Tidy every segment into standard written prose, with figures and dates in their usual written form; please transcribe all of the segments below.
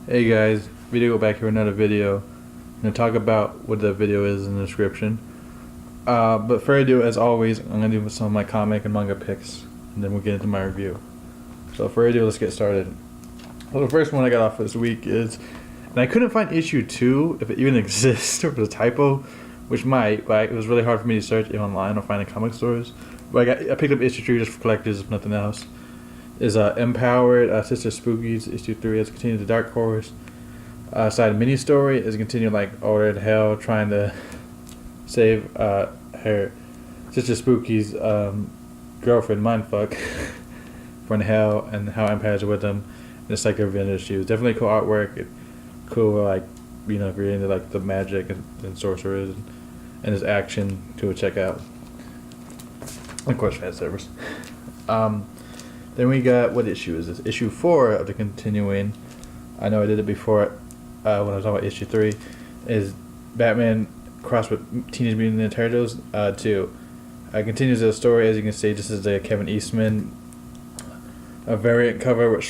Hey guys, video back here with another video. I'm going to talk about what the video is in the description. But for ado, as always, I'm going to do some of my comic and manga picks, and then we'll get into my review. So for ado, let's get started. Well, the first one I got off this week is, and I couldn't find issue 2, if it even exists, or if it's a typo, which might, but it was really hard for me to search it online or find in comic stores. But I picked up issue 3 just for collectors, if nothing else. Is Empowered, Sister Spooky's issue 3 has continued the Dark Horse side mini story is continuing like Order in Hell trying to save her Sister Spooky's girlfriend Mindfuck from hell, and how Empire's with them, and it's like a revenge issue. Definitely cool artwork, cool if you're into like the magic and sorcerers and his action to check out. Of course, fan service. Then we got, what issue is this? Issue 4 of the continuing. I know I did it before when I was talking about issue 3. Is Batman crossed with Teenage Mutant Ninja Turtles 2. Continues the story, as you can see. This is the Kevin Eastman a variant cover with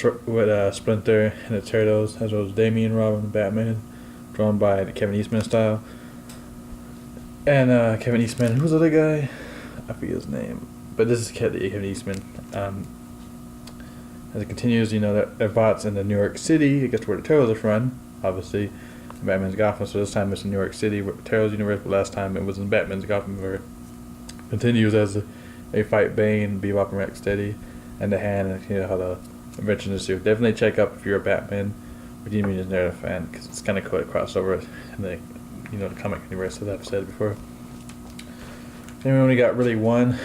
Splinter and the Turtles, as well as Damian Robin and Batman, drawn by the Kevin Eastman style. And Kevin Eastman, who's the other guy? I forget his name. But this is Kevin Eastman. As it continues, they're bots in the New York City. It gets where the Turtles are from, obviously. Batman's Gotham, so this time it's in New York City, where the Turtles universe, but last time it was in Batman's Gotham universe. Continues as they fight Bane, Bebop, and Rocksteady, and the Hand, and how the adventure ensue. Definitely check out if you're a Batman or Demon Ninja fan, because it's kind of cool to cross over in the comic universe, as I've said before. Then we only got really one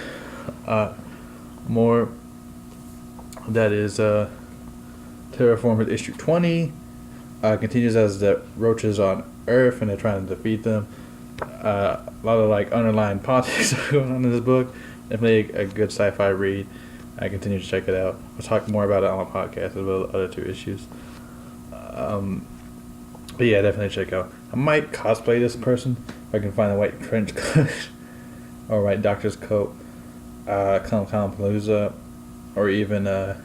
more. That is Terraformers issue 20. Continues as the roaches on Earth and they're trying to defeat them. A lot of underlying politics going on in this book. Definitely a good sci-fi read. I continue to check it out. We'll talk more about it on my podcast as well as the other 2 issues. But yeah, definitely check out. I might cosplay this person if I can find a white trench coat or white doctor's coat. Come Palooza. Or even if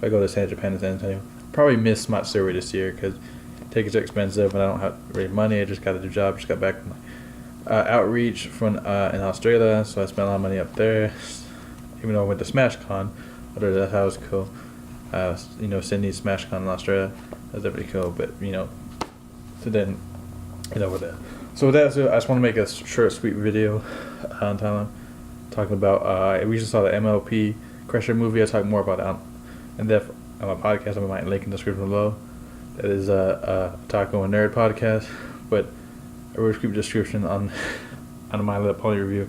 I go to San Antonio, probably miss Matsuri this year because tickets are expensive and I don't have really money. I just got a new job. Just got back from outreach from in Australia, so I spent a lot of money up there. Even though I went to SmashCon, I thought that was cool. Sydney SmashCon in Australia, that's definitely cool. But so then with that. So with that, I just want to make a short, sweet video on time talking about. We just saw the MLP Movie. I'll talk more about it in depth on my podcast. I might link in the description below. That is a Taco and Nerd podcast, but a real quick description on My Little Pony review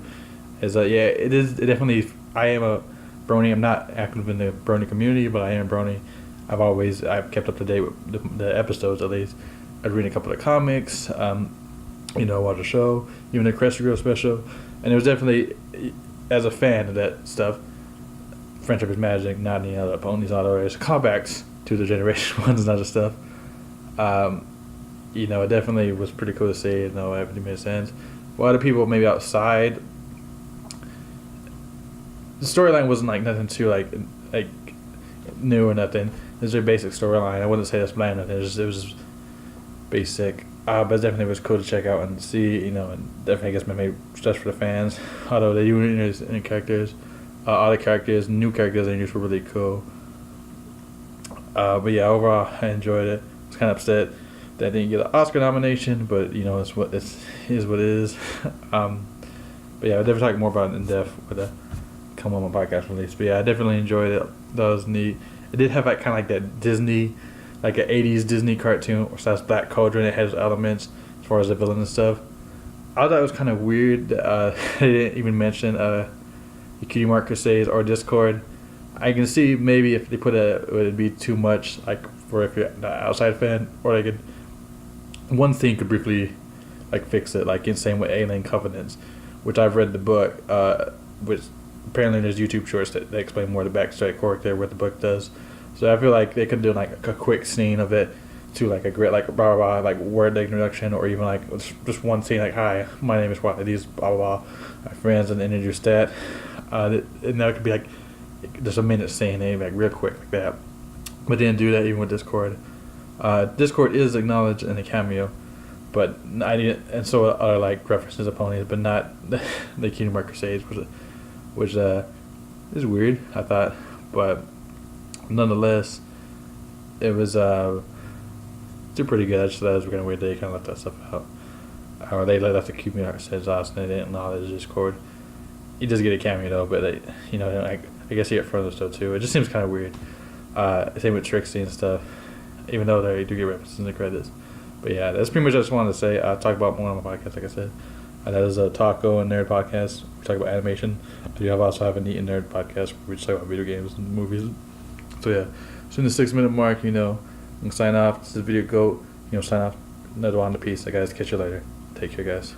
is it definitely. I am a brony. I'm not active in the brony community, but I am brony. I've kept up to date with the episodes at least. I've read a couple of comics. Watch a show, even the Crest Girl special, and it was definitely, as a fan of that stuff. Friendship is Magic, not any other ponies, all those callbacks to the Generation 1s and other stuff. It definitely was pretty cool to see. It everything made sense. For other people maybe outside, the storyline wasn't nothing too new or nothing. It was a basic storyline. I wouldn't say that's bland. It was just basic. But it definitely was cool to check out and see. And definitely I guess maybe just for the fans. Although they do introduce any characters. Other characters, new characters they introduced were really cool. But yeah, overall I enjoyed it. I was kind of upset that I didn't get an Oscar nomination, but it's what it is. But yeah, I'll definitely talk more about it in depth with come on my podcast release. But yeah, I definitely enjoyed it. That was neat. It did have that Disney, an 80s Disney cartoon, or / Black Cauldron. It has elements as far as the villain and stuff. I thought it was kind of weird. They didn't even mention the Cutie Mark Crusades or Discord. I can see maybe if they it would be too much, for if you're an outside fan, or one thing could briefly fix it, in same with Alien Covenants, which I've read the book, which apparently there's YouTube shorts that they explain more the backstory character, what the book does. So I feel like they could do a quick scene of it to a great blah blah blah word introduction, or even just one scene hi, my name is what these blah blah blah, my friends, and introduce that. And that could be just a minute scene, real quick like that. But didn't do that even with Discord. Discord is acknowledged in a cameo, but I didn't, and so are like references to ponies, but not the Kingdom Hearts Crusades, which is weird, I thought, but nonetheless, it was still pretty good. I just thought it was kind of weird they kind of left that stuff out, or they left the Kingdom Hearts Crusades out, and they didn't acknowledge Discord. He does get a cameo though, but I guess he get further stuff too. It just seems kind of weird. Same with Trixie and stuff, even though they do get references in the credits. But yeah, that's pretty much what I just wanted to say. I'll talk about more on my podcast, like I said. That is a Taco and Nerd podcast. We talk about animation. I do also have a Neat and Nerd podcast where we just talk about video games and movies. So yeah, soon the 6 minute mark, I'm gonna sign off. This is Video Goat. Sign off. Another one to peace. I guys catch you later. Take care, guys.